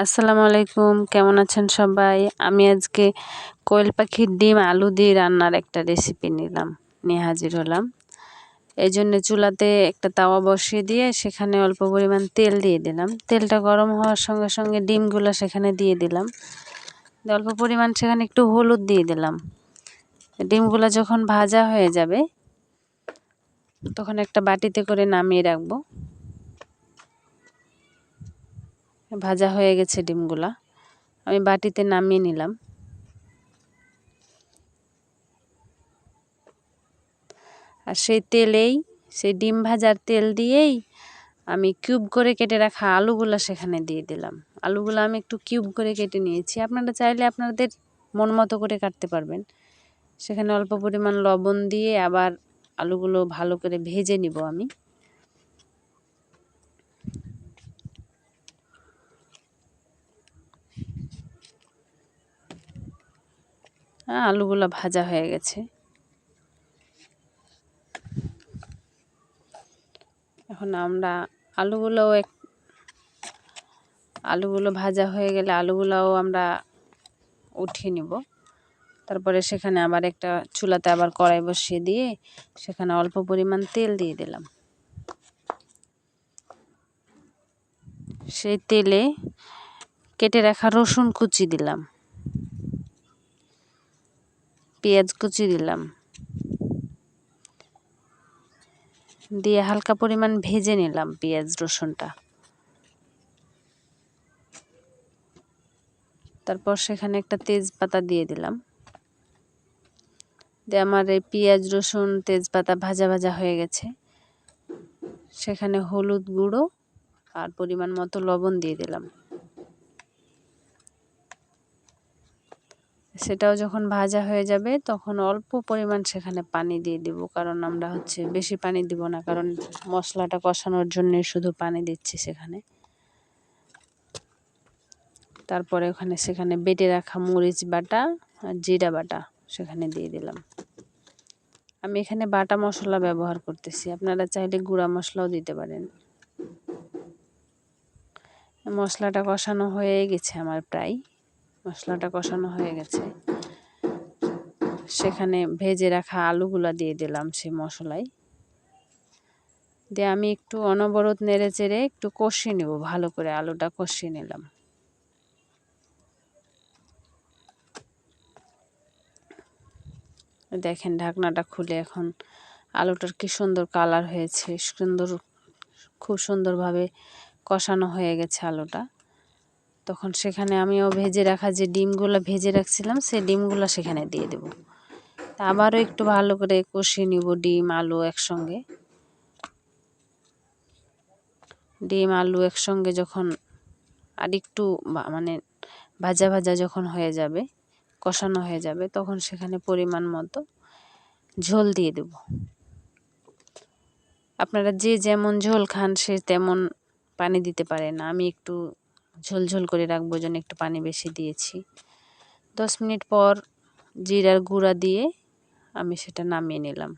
আসসালামু আলাইকুম, কেমন আছেন সবাই? আমি আজকে কোয়েল পাখির ডিম আলু দিয়ে রান্নার একটা রেসিপি নিয়ে হাজির হলাম। এই জন্য চুলাতে একটা তাওয়া বসিয়ে দিয়ে সেখানে অল্প পরিমাণ তেল দিয়ে দিলাম। তেলটা গরম হওয়ার সঙ্গে সঙ্গে ডিমগুলো সেখানে দিয়ে দিলাম। অল্প পরিমাণ সেখানে একটু হলুদ দিয়ে দিলাম। ডিমগুলো যখন ভাজা হয়ে যাবে তখন একটা বাটিতে করে নামিয়ে রাখবো। ভাজা হয়ে গেছে ডিমগুলা, আমি বাটিতে নামিয়ে নিলাম। আর সেই ডিম ভাজার তেল দিয়েই আমি কিউব করে কেটে রাখা আলুগুলা সেখানে দিয়ে দিলাম। আলুগুলো আমি একটু কিউব করে কেটে নিয়েছি, আপনারা চাইলে আপনাদের মন মতো করে কাটতে পারবেন। সেখানে অল্প পরিমাণ লবণ দিয়ে আবার আলুগুলো ভালো করে ভেজে নিব আমি। হ্যাঁ, আলুগুলো ভাজা হয়ে গেছে। এখন আমরা আলুগুলো ভাজা হয়ে গেলে আলুগুলোও আমরা উঠিয়ে নিব। তারপরে সেখানে আবার একটা চুলাতে আবার কড়াই বসিয়ে দিয়ে সেখানে অল্প পরিমাণ তেল দিয়ে দিলাম। সেই তেলে কেটে রাখা রসুন কুচি দিলাম, পেঁয়াজ কুচি দিলাম, দিয়ে হালকা পরিমাণ ভেজে নিলাম পেঁয়াজ রসুনটা। তারপর সেখানে একটা তেজপাতা দিয়ে দিলাম। দিয়ে আমার এই পেঁয়াজ রসুন তেজপাতা ভাজা ভাজা হয়ে গেছে। সেখানে হলুদ গুঁড়ো আর পরিমাণ মতো লবণ দিয়ে দিলাম। সেটাও যখন ভাজা হয়ে যাবে তখন অল্প পরিমাণ সেখানে পানি দিয়ে দিব, কারণ আমরা বেশি পানি দিব না, কারণ মশলাটা কষানোর জন্য শুধু পানি দিচ্ছি সেখানে। তারপরে সেখানে বেটে রাখা মরিচ বাটা আর জিরা বাটা সেখানে দিয়ে দিলাম। আমি এখানে বাটা মশলা ব্যবহার করতেছি, আপনারা চাইলে গুঁড়া মশলাও দিতে পারেন। মশলাটা কষানো হয়ে গেছে আমার, প্রায় মশলাটা কষানো হয়ে গেছে। সেখানে ভেজে রাখা আলুগুলা দিয়ে দিলাম সেই মশলায়। দিয়ে আমি একটু অনবরত নেড়ে চেড়ে একটু কষিয়ে নেব, ভালো করে আলুটা কষিয়ে নিলাম। দেখেন ঢাকনাটা খুলে এখন আলুটার কি সুন্দর কালার হয়েছে, খুব সুন্দরভাবে কষানো হয়ে গেছে আলুটা। তখন সেখানে আমিও ভেজে রাখা যে ডিমগুলো ভেজে রাখছিলাম সেই ডিমগুলো সেখানে দিয়ে দেব। আবারও একটু ভালো করে কষিয়ে নিব ডিম আলু একসঙ্গে। ডিম আলু একসঙ্গে যখন আরেকটু মানে ভাজা ভাজা যখন হয়ে যাবে, কষানো হয়ে যাবে, তখন সেখানে পরিমাণ মতো ঝোল দিয়ে দেব। আপনারা যে যেমন ঝোল খান সে তেমন পানি দিতে পারেন। আমি একটু ঝোল ঝোল করে রাখবো জন্য একটু পানি বেশি দিয়েছি। 10 মিনিট পর জিরার গুঁড়া দিয়ে আমি সেটা নামিয়ে নিলাম।